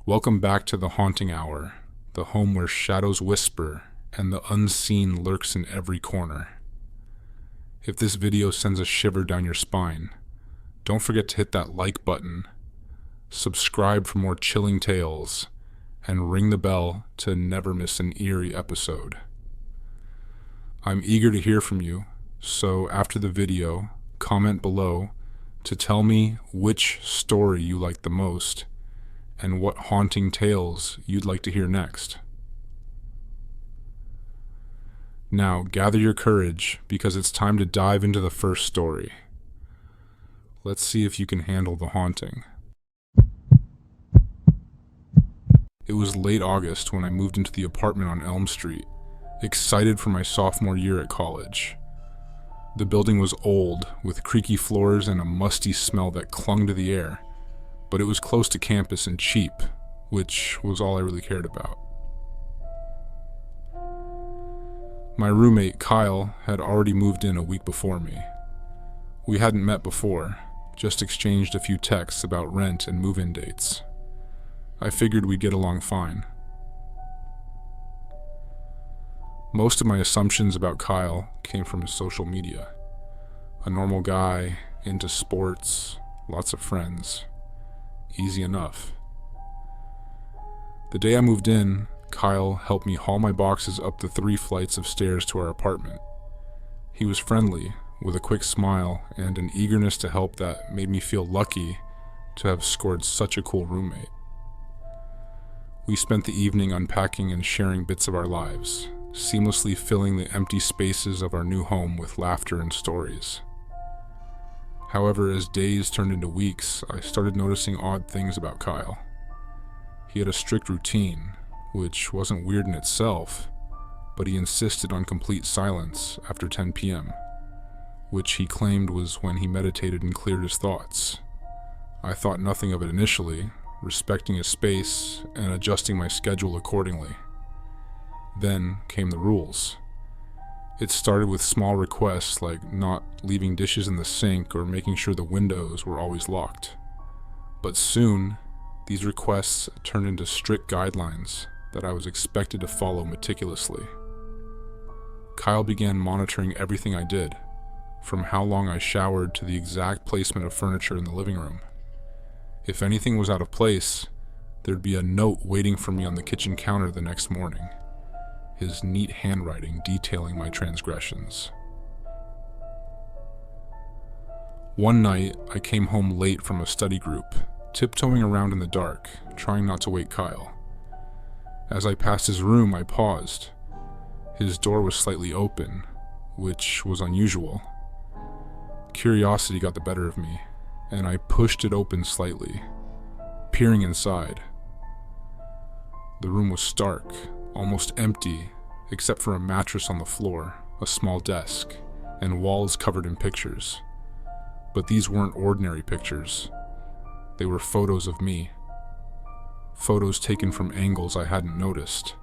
Welcome back to the Haunting Hour, the home where shadows whisper and the unseen lurks in every corner. If this video sends a shiver down your spine, don't forget to hit that like button, subscribe for more chilling tales, and ring the bell to never miss an eerie episode. I'm eager to hear from you, so after the video, comment below to tell me which story you liked the most and what haunting tales you'd like to hear next. Now, gather your courage because it's time to dive into the first story. Let's see if you can handle the haunting. It was late August when I moved into the apartment on Elm Street, excited for my sophomore year at college. The building was old, with creaky floors and a musty smell that clung to the air, but it was close to campus and cheap, which was all I really cared about. My roommate, Kyle, had already moved in a week before me. We hadn't met before, just exchanged a few texts about rent and move-in dates. I figured we'd get along fine. Most of my assumptions about Kyle came from his social media. A normal guy, into sports, lots of friends. Easy enough. The day I moved in, Kyle helped me haul my boxes up the 3 flights of stairs to our apartment. He was friendly, with a quick smile and an eagerness to help that made me feel lucky to have scored such a cool roommate. We spent the evening unpacking and sharing bits of our lives, seamlessly filling the empty spaces of our new home with laughter and stories. However, as days turned into weeks, I started noticing odd things about Kyle. He had a strict routine, which wasn't weird in itself, but he insisted on complete silence after 10 p.m., which he claimed was when he meditated and cleared his thoughts. I thought nothing of it initially, respecting his space and adjusting my schedule accordingly. Then came the rules. It started with small requests like not leaving dishes in the sink or making sure the windows were always locked. But soon, these requests turned into strict guidelines that I was expected to follow meticulously. Kyle began monitoring everything I did, from how long I showered to the exact placement of furniture in the living room. If anything was out of place, there'd be a note waiting for me on the kitchen counter the next morning, his neat handwriting detailing my transgressions. One night, I came home late from a study group, tiptoeing around in the dark, trying not to wake Kyle. As I passed his room, I paused. His door was slightly open, which was unusual. Curiosity got the better of me, and I pushed it open slightly, peering inside. The room was stark, almost empty, except for a mattress on the floor, a small desk, and walls covered in pictures. But these weren't ordinary pictures. They were photos of me. Photos taken from angles I hadn't noticed,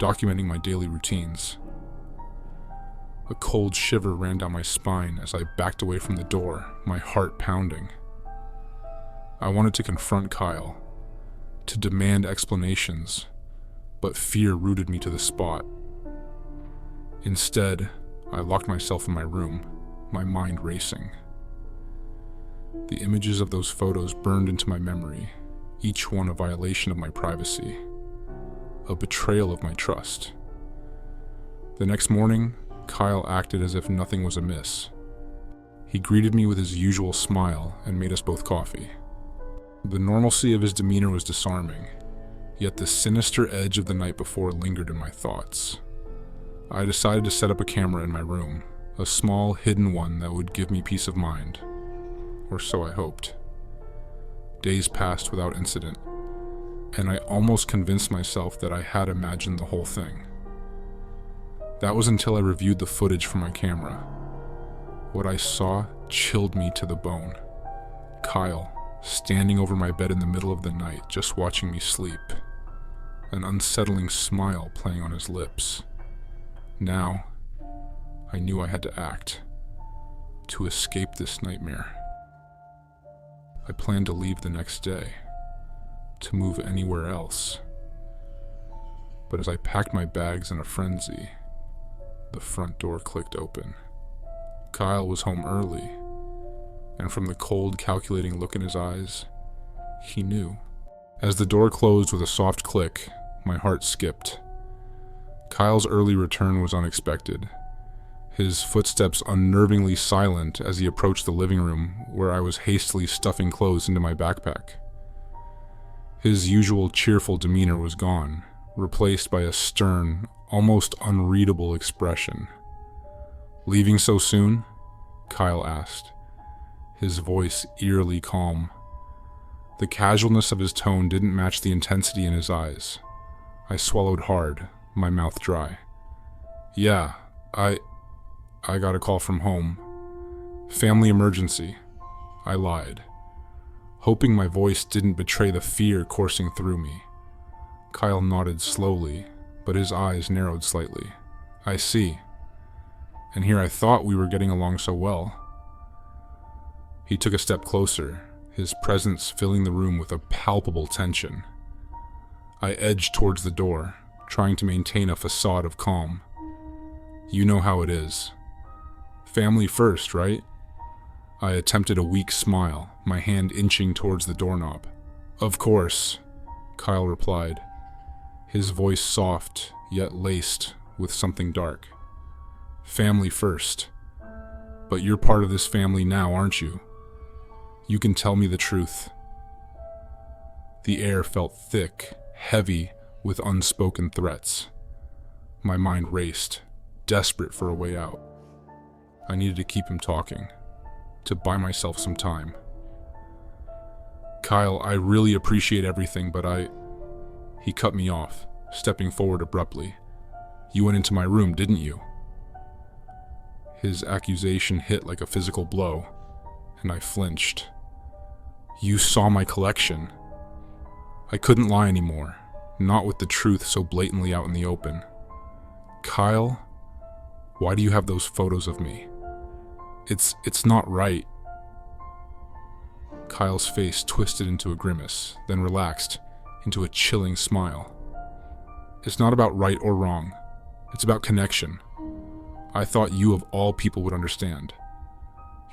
documenting my daily routines. A cold shiver ran down my spine as I backed away from the door, my heart pounding. I wanted to confront Kyle, to demand explanations, but fear rooted me to the spot. Instead, I locked myself in my room, my mind racing. The images of those photos burned into my memory, each one a violation of my privacy, a betrayal of my trust. The next morning, Kyle acted as if nothing was amiss. He greeted me with his usual smile and made us both coffee. The normalcy of his demeanor was disarming, yet the sinister edge of the night before lingered in my thoughts. I decided to set up a camera in my room, a small, hidden one that would give me peace of mind. Or so I hoped. Days passed without incident, and I almost convinced myself that I had imagined the whole thing. That was until I reviewed the footage from my camera. What I saw chilled me to the bone. Kyle, standing over my bed in the middle of the night, just watching me sleep. An unsettling smile playing on his lips. Now, I knew I had to act, to escape this nightmare. I planned to leave the next day, to move anywhere else. But as I packed my bags in a frenzy, the front door clicked open. Kyle was home early, and from the cold, calculating look in his eyes, he knew. As the door closed with a soft click, my heart skipped. Kyle's early return was unexpected, his footsteps unnervingly silent as he approached the living room where I was hastily stuffing clothes into my backpack. His usual cheerful demeanor was gone, replaced by a stern, almost unreadable expression. "Leaving so soon?" Kyle asked, his voice eerily calm. The casualness of his tone didn't match the intensity in his eyes. I swallowed hard, my mouth dry. "Yeah, I got a call from home. Family emergency," I lied, hoping my voice didn't betray the fear coursing through me. Kyle nodded slowly, but his eyes narrowed slightly. "I see. And here I thought we were getting along so well." He took a step closer, his presence filling the room with a palpable tension. I edged towards the door, trying to maintain a facade of calm. "You know how it is. Family first, right?" I attempted a weak smile, my hand inching towards the doorknob. "Of course," Kyle replied, his voice soft, yet laced with something dark. "Family first. But you're part of this family now, aren't you? You can tell me the truth." The air felt thick, heavy with unspoken threats. My mind raced, desperate for a way out. I needed to keep him talking, to buy myself some time. "Kyle, I really appreciate everything, but He cut me off, stepping forward abruptly. "You went into my room, didn't you?" His accusation hit like a physical blow, and I flinched. "You saw my collection." I couldn't lie anymore, not with the truth so blatantly out in the open. "Kyle, why do you have those photos of me? It's not right." Kyle's face twisted into a grimace, then relaxed into a chilling smile. "It's not about right or wrong. It's about connection. I thought you of all people would understand.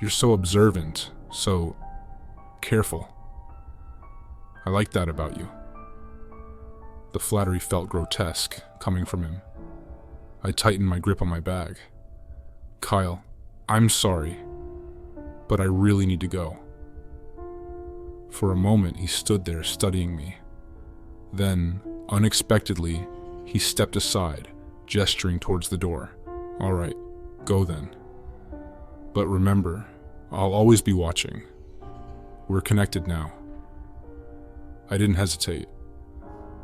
You're so observant, so careful. I like that about you." The flattery felt grotesque, coming from him. I tightened my grip on my bag. "Kyle, I'm sorry, but I really need to go." For a moment, he stood there studying me. Then, unexpectedly, he stepped aside, gesturing towards the door. "All right, go then. But remember, I'll always be watching. We're connected now." I didn't hesitate.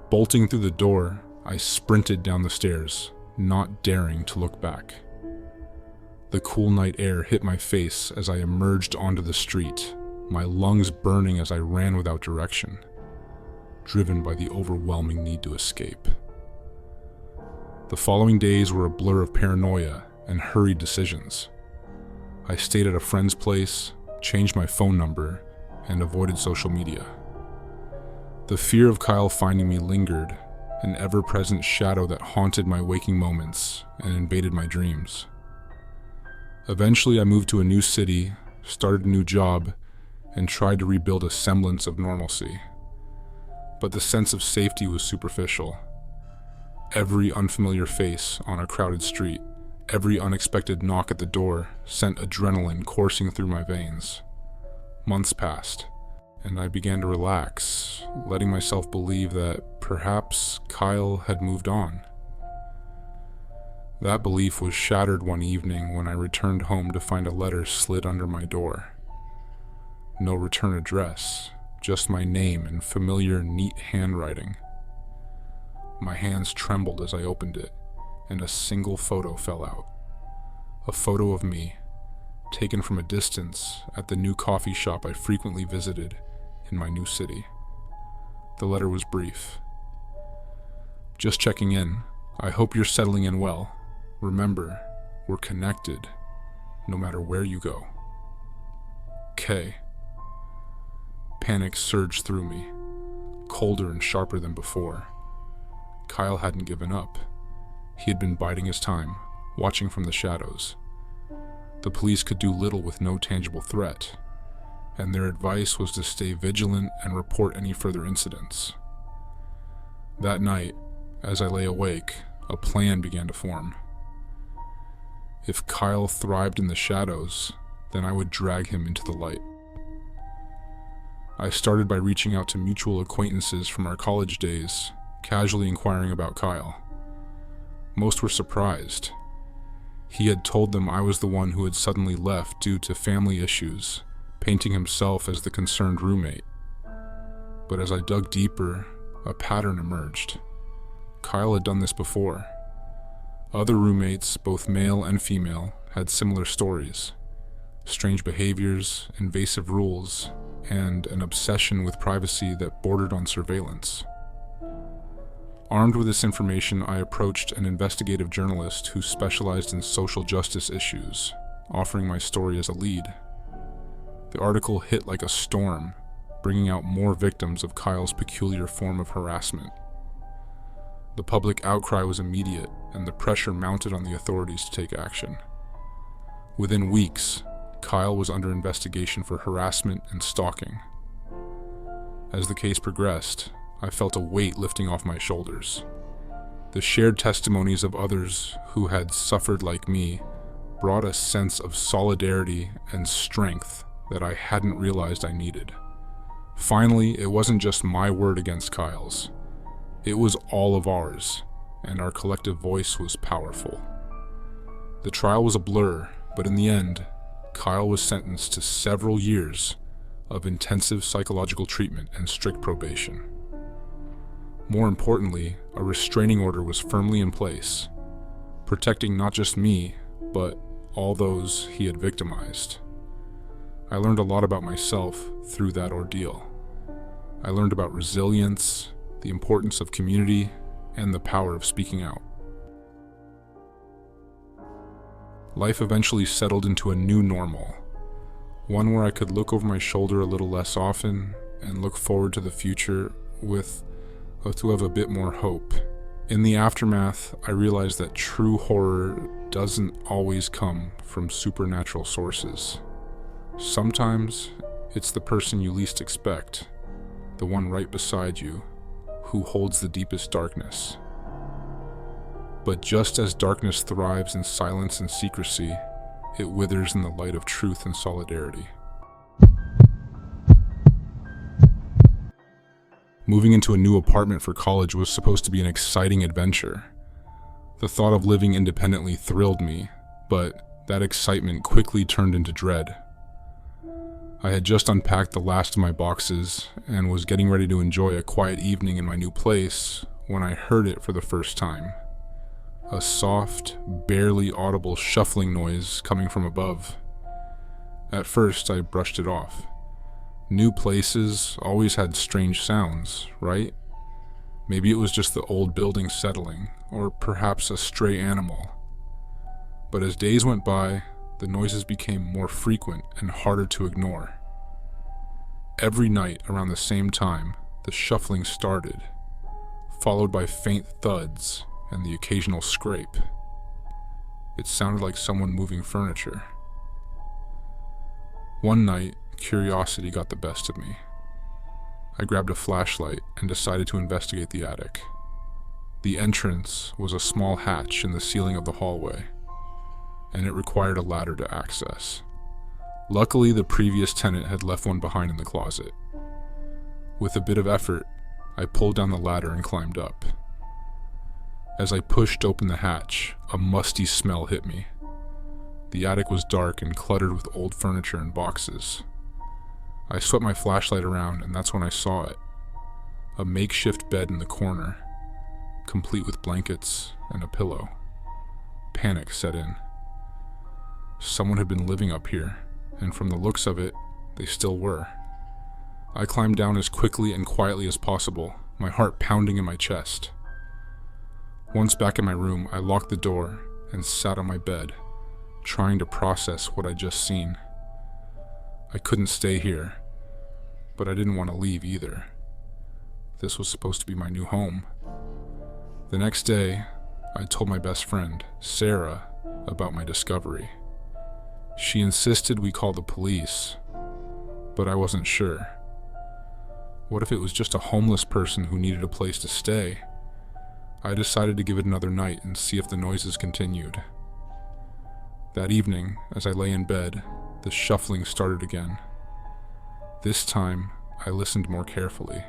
Bolting through the door, I sprinted down the stairs, not daring to look back. The cool night air hit my face as I emerged onto the street, my lungs burning as I ran without direction, driven by the overwhelming need to escape. The following days were a blur of paranoia and hurried decisions. I stayed at a friend's place, changed my phone number, and avoided social media. The fear of Kyle finding me lingered, an ever-present shadow that haunted my waking moments and invaded my dreams. Eventually, I moved to a new city, started a new job, and tried to rebuild a semblance of normalcy. But the sense of safety was superficial. Every unfamiliar face on a crowded street, every unexpected knock at the door sent adrenaline coursing through my veins. Months passed, and I began to relax, letting myself believe that perhaps Kyle had moved on. That belief was shattered one evening when I returned home to find a letter slid under my door. No return address, just my name in familiar, neat handwriting. My hands trembled as I opened it, and a single photo fell out. A photo of me, taken from a distance at the new coffee shop I frequently visited in my new city. The letter was brief. "Just checking in. I hope you're settling in well. Remember, we're connected, no matter where you go. K." Panic surged through me. colder and sharper than before. Kyle hadn't given up. He had been biding his time, watching from the shadows. The police could do little with no tangible threat, and their advice was to stay vigilant and report any further incidents. That night, as I lay awake, a plan began to form. If Kyle thrived in the shadows, then I would drag him into the light. I started by reaching out to mutual acquaintances from our college days, casually inquiring about Kyle. Most were surprised. He had told them I was the one who had suddenly left due to family issues, painting himself as the concerned roommate. But as I dug deeper, a pattern emerged. Kyle had done this before. Other roommates, both male and female, had similar stories. Strange behaviors, invasive rules, and an obsession with privacy that bordered on surveillance. Armed with this information, I approached an investigative journalist who specialized in social justice issues, offering my story as a lead. The article hit like a storm, bringing out more victims of Kyle's peculiar form of harassment. The public outcry was immediate, and the pressure mounted on the authorities to take action. Within weeks, Kyle was under investigation for harassment and stalking. As the case progressed, I felt a weight lifting off my shoulders. The shared testimonies of others who had suffered like me brought a sense of solidarity and strength that I hadn't realized I needed. Finally, it wasn't just my word against Kyle's. It was all of ours, and our collective voice was powerful. The trial was a blur, but in the end, Kyle was sentenced to several years of intensive psychological treatment and strict probation. More importantly, a restraining order was firmly in place, protecting not just me, but all those he had victimized. I learned a lot about myself through that ordeal. I learned about resilience, the importance of community, and the power of speaking out. Life eventually settled into a new normal, one where I could look over my shoulder a little less often and look forward to the future with a bit more hope. In the aftermath, I realized that true horror doesn't always come from supernatural sources. Sometimes it's the person you least expect, the one right beside you, who holds the deepest darkness. But just as darkness thrives in silence and secrecy, it withers in the light of truth and solidarity. Moving into a new apartment for college was supposed to be an exciting adventure. The thought of living independently thrilled me, but that excitement quickly turned into dread. I had just unpacked the last of my boxes and was getting ready to enjoy a quiet evening in my new place when I heard it for the first time. A soft, barely audible shuffling noise coming from above. At first, I brushed it off. New places always had strange sounds, right? Maybe it was just the old building settling, or perhaps a stray animal. But as days went by, the noises became more frequent and harder to ignore. Every night around the same time, the shuffling started, followed by faint thuds and the occasional scrape. It sounded like someone moving furniture. One night, curiosity got the best of me. I grabbed a flashlight and decided to investigate the attic. The entrance was a small hatch in the ceiling of the hallway, and it required a ladder to access. Luckily, the previous tenant had left one behind in the closet. With a bit of effort, I pulled down the ladder and climbed up. As I pushed open the hatch, a musty smell hit me. The attic was dark and cluttered with old furniture and boxes. I swept my flashlight around, and that's when I saw it. A makeshift bed in the corner, complete with blankets and a pillow. Panic set in. Someone had been living up here, and from the looks of it, they still were. I climbed down as quickly and quietly as possible, my heart pounding in my chest. Once back in my room, I locked the door and sat on my bed, trying to process what I'd just seen. I couldn't stay here, but I didn't want to leave either. This was supposed to be my new home. The next day, I told my best friend, Sarah, about my discovery. She insisted we call the police, but I wasn't sure. What if it was just a homeless person who needed a place to stay? I decided to give it another night and see if the noises continued. That evening, as I lay in bed, the shuffling started again. This time, I listened more carefully.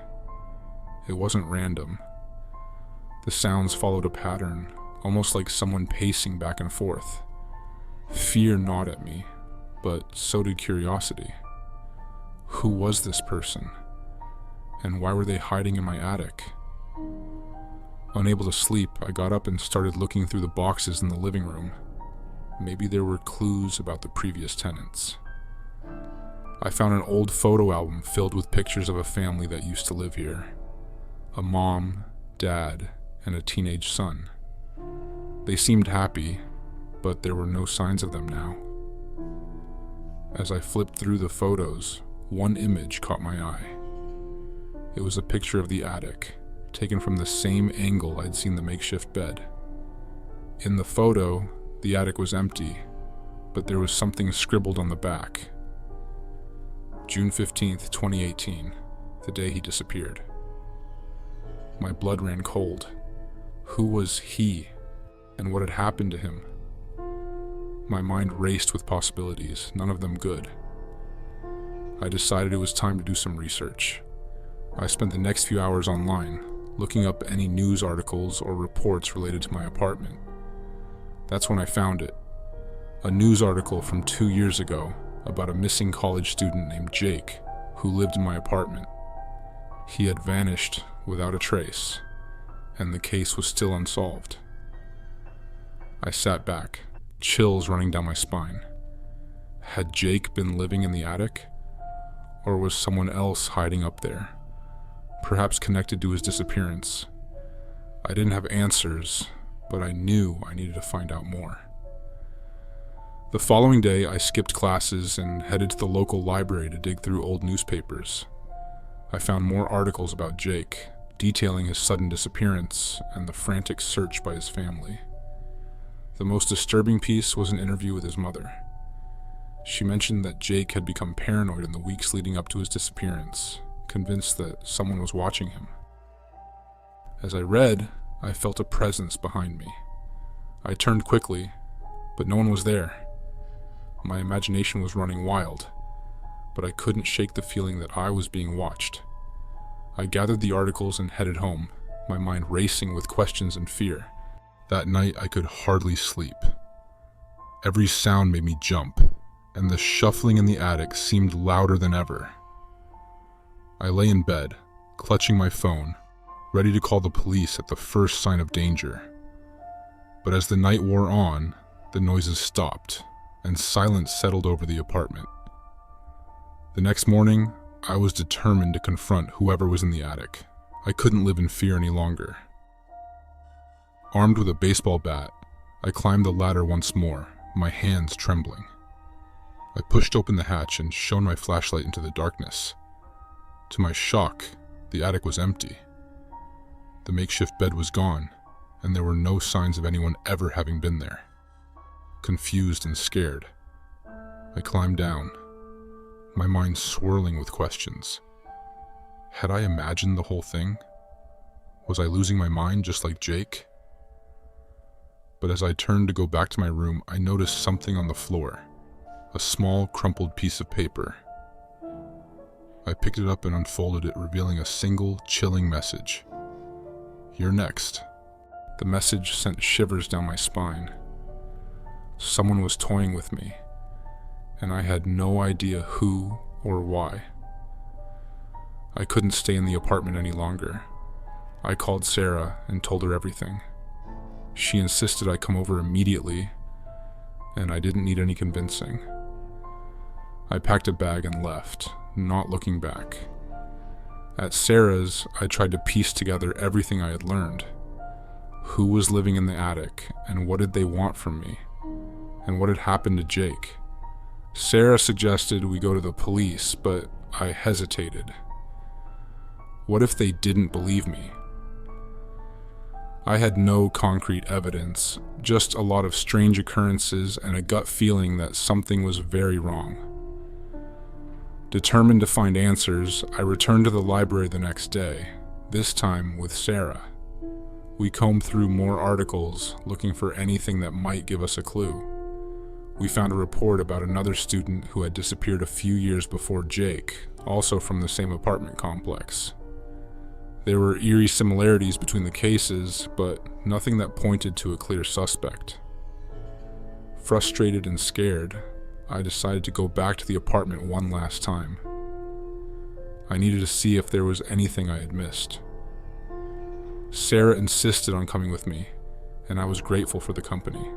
It wasn't random. The sounds followed a pattern, almost like someone pacing back and forth. Fear gnawed at me, but so did curiosity. Who was this person? And why were they hiding in my attic? Unable to sleep, I got up and started looking through the boxes in the living room. Maybe there were clues about the previous tenants. I found an old photo album filled with pictures of a family that used to live here. A mom, dad, and a teenage son. They seemed happy, but there were no signs of them now. As I flipped through the photos, one image caught my eye. It was a picture of the attic, taken from the same angle I'd seen the makeshift bed. In the photo, the attic was empty, but there was something scribbled on the back. June 15th, 2018, the day he disappeared. My blood ran cold. Who was he, and what had happened to him? My mind raced with possibilities, none of them good. I decided it was time to do some research. I spent the next few hours online, looking up any news articles or reports related to my apartment. That's when I found it. A news article from 2 years ago about a missing college student named Jake, who lived in my apartment. He had vanished without a trace, and the case was still unsolved. I sat back, chills running down my spine. Had Jake been living in the attic? Or was someone else hiding up there? Perhaps connected to his disappearance. I didn't have answers, but I knew I needed to find out more. The following day, I skipped classes and headed to the local library to dig through old newspapers. I found more articles about Jake, detailing his sudden disappearance and the frantic search by his family. The most disturbing piece was an interview with his mother. She mentioned that Jake had become paranoid in the weeks leading up to his disappearance, convinced that someone was watching him. As I read, I felt a presence behind me. I turned quickly, but no one was there. My imagination was running wild, but I couldn't shake the feeling that I was being watched. I gathered the articles and headed home, my mind racing with questions and fear. That night I could hardly sleep. Every sound made me jump, and the shuffling in the attic seemed louder than ever. I lay in bed, clutching my phone, ready to call the police at the first sign of danger. But as the night wore on, the noises stopped, and silence settled over the apartment. The next morning, I was determined to confront whoever was in the attic. I couldn't live in fear any longer. Armed with a baseball bat, I climbed the ladder once more, my hands trembling. I pushed open the hatch and shone my flashlight into the darkness. To my shock, the attic was empty. The makeshift bed was gone, and there were no signs of anyone ever having been there. Confused and scared, I climbed down, my mind swirling with questions. Had I imagined the whole thing? Was I losing my mind just like Jake? But as I turned to go back to my room, I noticed something on the floor, a small crumpled piece of paper. I picked it up and unfolded it, revealing a single, chilling message. "You're next." The message sent shivers down my spine. Someone was toying with me, and I had no idea who or why. I couldn't stay in the apartment any longer. I called Sarah and told her everything. She insisted I come over immediately, and I didn't need any convincing. I packed a bag and left, not looking back. At Sarah's, I tried to piece together everything I had learned. Who was living in the attic, and what did they want from me? And what had happened to Jake? Sarah suggested we go to the police, but I hesitated. What if they didn't believe me? I had no concrete evidence, just a lot of strange occurrences and a gut feeling that something was very wrong. Determined to find answers, I returned to the library the next day, this time with Sarah. We combed through more articles, looking for anything that might give us a clue. We found a report about another student who had disappeared a few years before Jake, also from the same apartment complex. There were eerie similarities between the cases, but nothing that pointed to a clear suspect. Frustrated and scared, I decided to go back to the apartment one last time. I needed to see if there was anything I had missed. Sarah insisted on coming with me, and I was grateful for the company.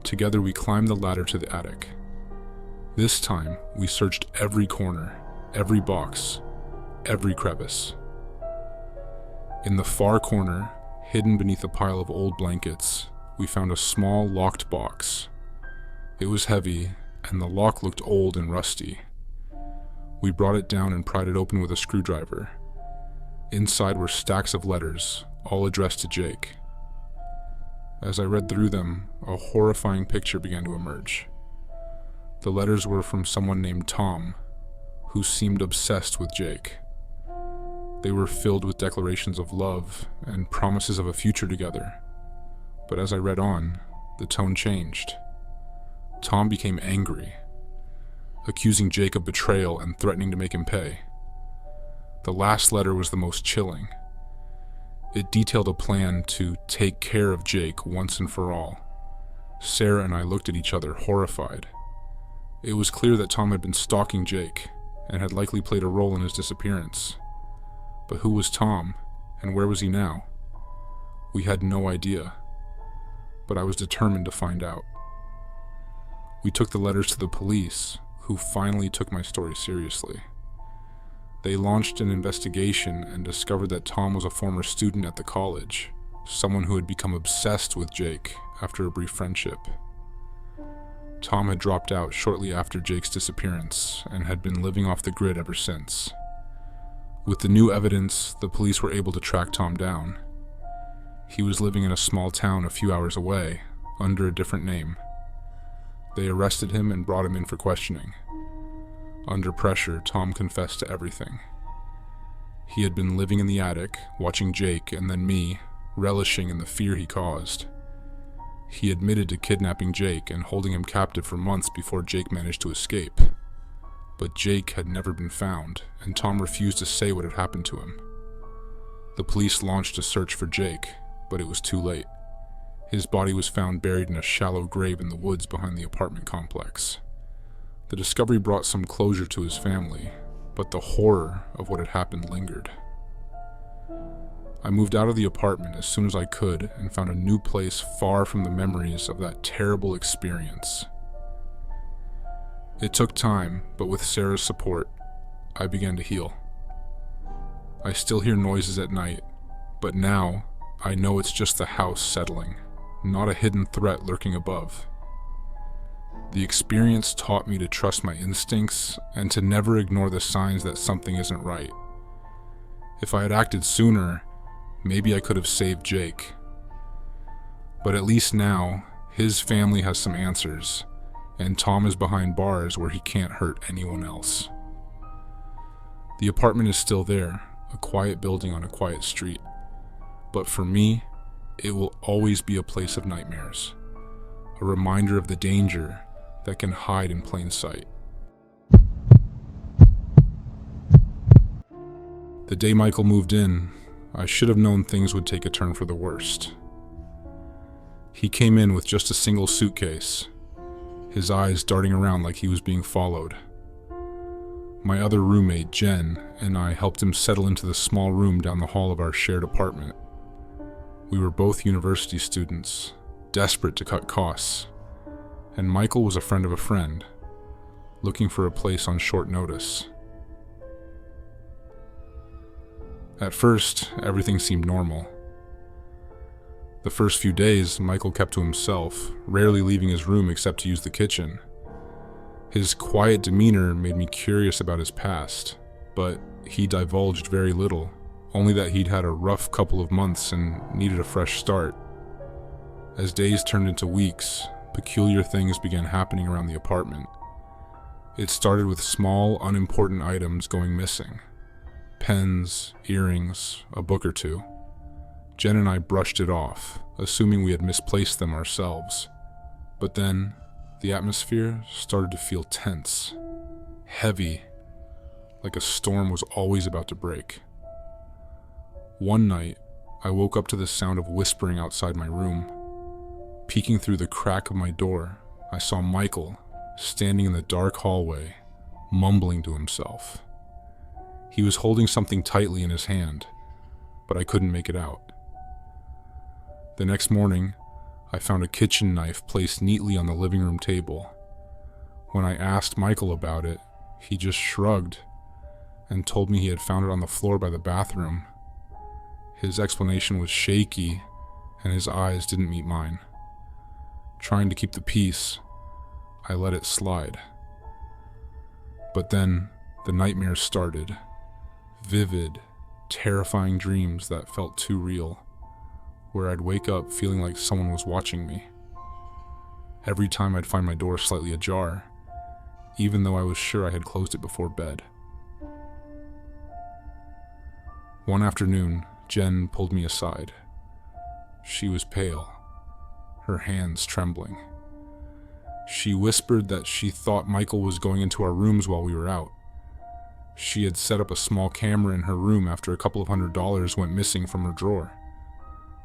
Together we climbed the ladder to the attic. This time, we searched every corner, every box, every crevice. In the far corner, hidden beneath a pile of old blankets, we found a small locked box. It was heavy, and the lock looked old and rusty. We brought it down and pried it open with a screwdriver. Inside were stacks of letters, all addressed to Jake. As I read through them, a horrifying picture began to emerge. The letters were from someone named Tom, who seemed obsessed with Jake. They were filled with declarations of love and promises of a future together. But as I read on, the tone changed. Tom became angry, accusing Jake of betrayal and threatening to make him pay. The last letter was the most chilling. It detailed a plan to take care of Jake once and for all. Sarah and I looked at each other, horrified. It was clear that Tom had been stalking Jake and had likely played a role in his disappearance. But who was Tom, and where was he now? We had no idea, but I was determined to find out. We took the letters to the police, who finally took my story seriously. They launched an investigation and discovered that Tom was a former student at the college, someone who had become obsessed with Jake after a brief friendship. Tom had dropped out shortly after Jake's disappearance and had been living off the grid ever since. With the new evidence, the police were able to track Tom down. He was living in a small town a few hours away, under a different name. They arrested him and brought him in for questioning. Under pressure, Tom confessed to everything. He had been living in the attic, watching Jake and then me, relishing in the fear he caused. He admitted to kidnapping Jake and holding him captive for months before Jake managed to escape. But Jake had never been found, and Tom refused to say what had happened to him. The police launched a search for Jake, but it was too late. His body was found buried in a shallow grave in the woods behind the apartment complex. The discovery brought some closure to his family, but the horror of what had happened lingered. I moved out of the apartment as soon as I could and found a new place far from the memories of that terrible experience. It took time, but with Sarah's support, I began to heal. I still hear noises at night, but now I know it's just the house settling, not a hidden threat lurking above. The experience taught me to trust my instincts and to never ignore the signs that something isn't right. If I had acted sooner, maybe I could have saved Jake. But at least now, his family has some answers, and Tom is behind bars where he can't hurt anyone else. The apartment is still there, a quiet building on a quiet street. But for me, it will always be a place of nightmares, a reminder of the danger that can hide in plain sight. The day Michael moved in, I should have known things would take a turn for the worst. He came in with just a single suitcase, his eyes darting around like he was being followed. My other roommate, Jen, and I helped him settle into the small room down the hall of our shared apartment. We were both university students, desperate to cut costs, and Michael was a friend of a friend, looking for a place on short notice. At first, everything seemed normal. The first few days, Michael kept to himself, rarely leaving his room except to use the kitchen. His quiet demeanor made me curious about his past, but he divulged very little, only that he'd had a rough couple of months and needed a fresh start. As days turned into weeks, peculiar things began happening around the apartment. It started with small, unimportant items going missing. Pens, earrings, a book or two. Jen and I brushed it off, assuming we had misplaced them ourselves. But then, the atmosphere started to feel tense, heavy, like a storm was always about to break. One night, I woke up to the sound of whispering outside my room. Peeking through the crack of my door, I saw Michael standing in the dark hallway, mumbling to himself. He was holding something tightly in his hand, but I couldn't make it out. The next morning, I found a kitchen knife placed neatly on the living room table. When I asked Michael about it, he just shrugged and told me he had found it on the floor by the bathroom. His explanation was shaky, and his eyes didn't meet mine. Trying to keep the peace, I let it slide. But then, the nightmares started. Vivid, terrifying dreams that felt too real, where I'd wake up feeling like someone was watching me. Every time I'd find my door slightly ajar, even though I was sure I had closed it before bed. One afternoon, Jen pulled me aside. She was pale, her hands trembling. She whispered that she thought Michael was going into our rooms while we were out. She had set up a small camera in her room after a couple of $100 went missing from her drawer.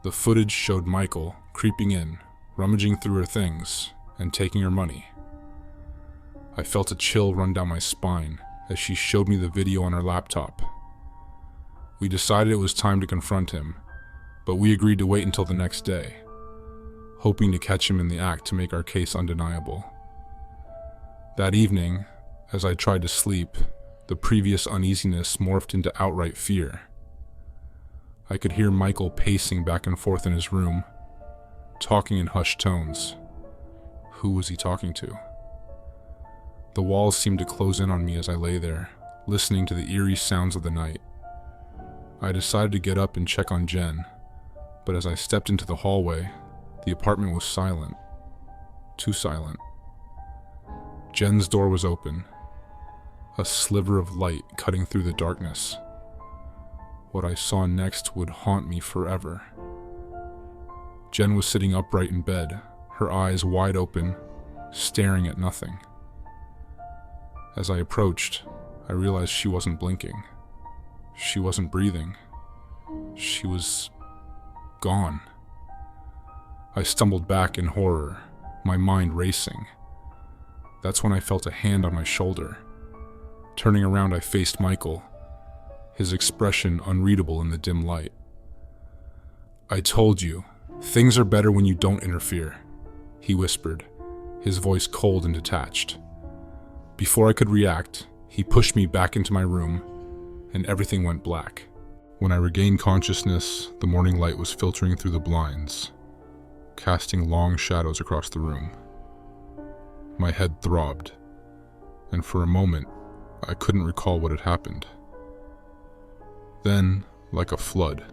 The footage showed Michael creeping in, rummaging through her things, and taking her money. I felt a chill run down my spine as she showed me the video on her laptop. We decided it was time to confront him, but we agreed to wait until the next day, hoping to catch him in the act to make our case undeniable. That evening, as I tried to sleep, the previous uneasiness morphed into outright fear. I could hear Michael pacing back and forth in his room, talking in hushed tones. Who was he talking to? The walls seemed to close in on me as I lay there, listening to the eerie sounds of the night. I decided to get up and check on Jen, but as I stepped into the hallway, the apartment was silent. Too silent. Jen's door was open, a sliver of light cutting through the darkness. What I saw next would haunt me forever. Jen was sitting upright in bed, her eyes wide open, staring at nothing. As I approached, I realized she wasn't blinking. She wasn't breathing. She was gone. I stumbled back in horror, my mind racing. That's when I felt a hand on my shoulder. Turning around, I faced Michael, his expression unreadable in the dim light. "I told you, things are better when you don't interfere," he whispered, his voice cold and detached. Before I could react, he pushed me back into my room, and everything went black. When I regained consciousness, the morning light was filtering through the blinds, casting long shadows across the room. My head throbbed, and for a moment, I couldn't recall what had happened. Then, like a flood,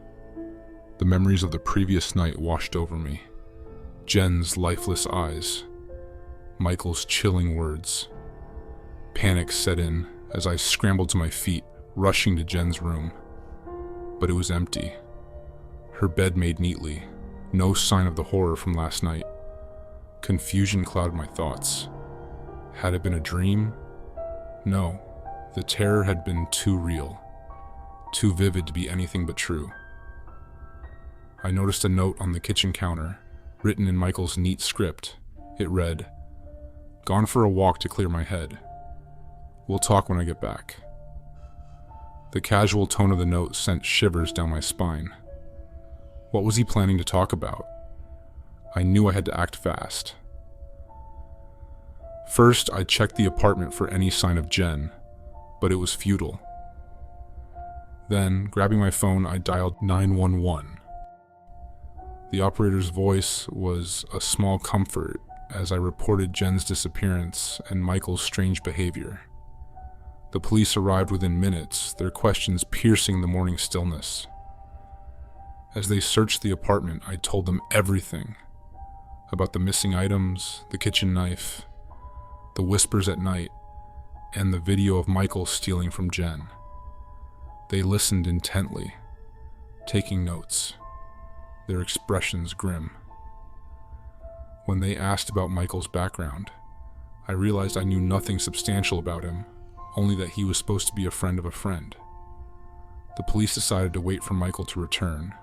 the memories of the previous night washed over me. Jen's lifeless eyes, Michael's chilling words. Panic set in as I scrambled to my feet, rushing to Jen's room. But it was empty. Her bed made neatly, no sign of the horror from last night. Confusion clouded my thoughts. Had it been a dream? No, the terror had been too real, too vivid to be anything but true. I noticed a note on the kitchen counter, written in Michael's neat script. It read, "Gone for a walk to clear my head. We'll talk when I get back." The casual tone of the note sent shivers down my spine. What was he planning to talk about? I knew I had to act fast. First, I checked the apartment for any sign of Jen, but it was futile. Then, grabbing my phone, I dialed 911. The operator's voice was a small comfort as I reported Jen's disappearance and Michael's strange behavior. The police arrived within minutes, their questions piercing the morning stillness. As they searched the apartment, I told them everything about the missing items, the kitchen knife, the whispers at night, and the video of Michael stealing from Jen. They listened intently, taking notes, their expressions grim. When they asked about Michael's background, I realized I knew nothing substantial about him, only that he was supposed to be a friend of a friend. The police decided to wait for Michael to return,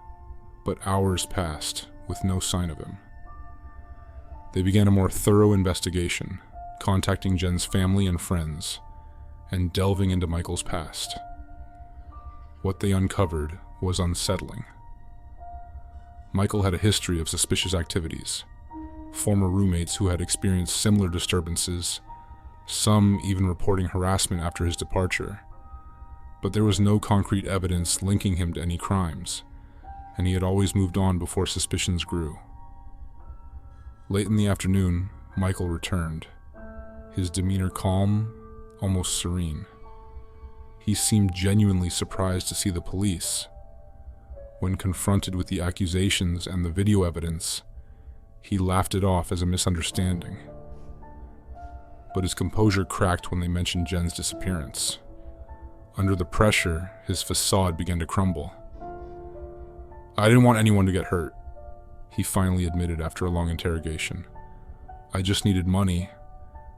but hours passed with no sign of him. They began a more thorough investigation, contacting Jen's family and friends, and delving into Michael's past. What they uncovered was unsettling. Michael had a history of suspicious activities, former roommates who had experienced similar disturbances, some even reporting harassment after his departure. But there was no concrete evidence linking him to any crimes, and he had always moved on before suspicions grew. Late in the afternoon, Michael returned, his demeanor calm, almost serene. He seemed genuinely surprised to see the police. When confronted with the accusations and the video evidence, he laughed it off as a misunderstanding. But his composure cracked when they mentioned Jen's disappearance. Under the pressure, his facade began to crumble. "I didn't want anyone to get hurt," he finally admitted after a long interrogation. "I just needed money,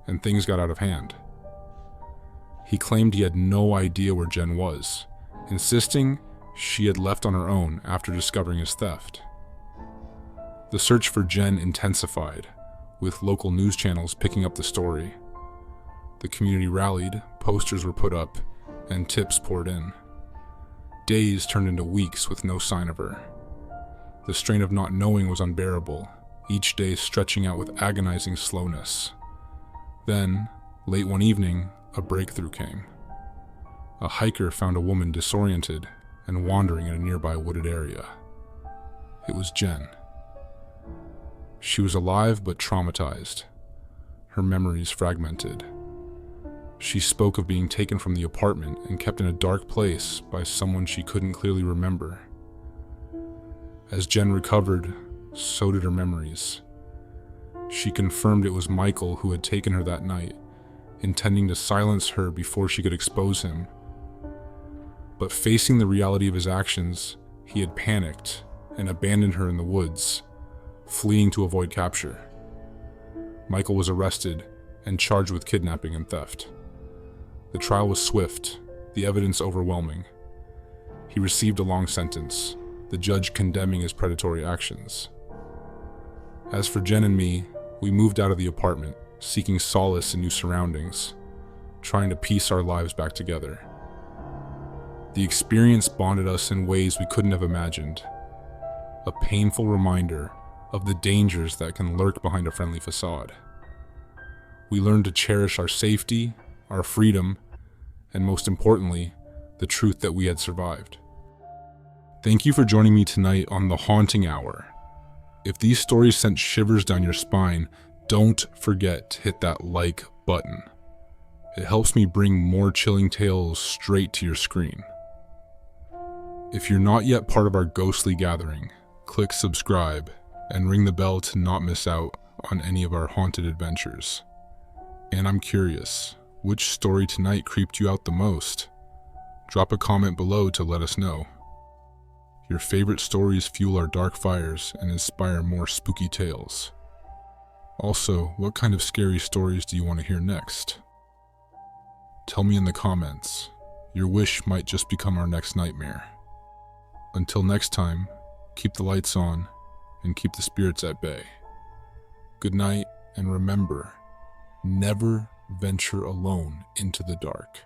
and things got out of hand." He claimed he had no idea where Jen was, insisting she had left on her own after discovering his theft. The search for Jen intensified, with local news channels picking up the story. The community rallied, posters were put up, and tips poured in. Days turned into weeks with no sign of her. The strain of not knowing was unbearable, each day stretching out with agonizing slowness. Then, late one evening, a breakthrough came. A hiker found a woman disoriented and wandering in a nearby wooded area. It was Jen. She was alive but traumatized, her memories fragmented. She spoke of being taken from the apartment and kept in a dark place by someone she couldn't clearly remember. As Jen recovered, so did her memories. She confirmed it was Michael who had taken her that night, intending to silence her before she could expose him. But facing the reality of his actions, he had panicked and abandoned her in the woods, fleeing to avoid capture. Michael was arrested and charged with kidnapping and theft. The trial was swift, the evidence overwhelming. He received a long sentence, the judge condemning his predatory actions. As for Jen and me, we moved out of the apartment, seeking solace in new surroundings, trying to piece our lives back together. The experience bonded us in ways we couldn't have imagined, a painful reminder of the dangers that can lurk behind a friendly facade. We learned to cherish our safety, our freedom, and most importantly, the truth that we had survived. Thank you for joining me tonight on The Haunting Hour. If these stories sent shivers down your spine, don't forget to hit that like button. It helps me bring more chilling tales straight to your screen. If you're not yet part of our ghostly gathering, click subscribe and ring the bell to not miss out on any of our haunted adventures. And I'm curious, which story tonight creeped you out the most? Drop a comment below to let us know. Your favorite stories fuel our dark fires and inspire more spooky tales. Also, what kind of scary stories do you want to hear next? Tell me in the comments. Your wish might just become our next nightmare. Until next time, keep the lights on and keep the spirits at bay. Good night, and remember, never venture alone into the dark.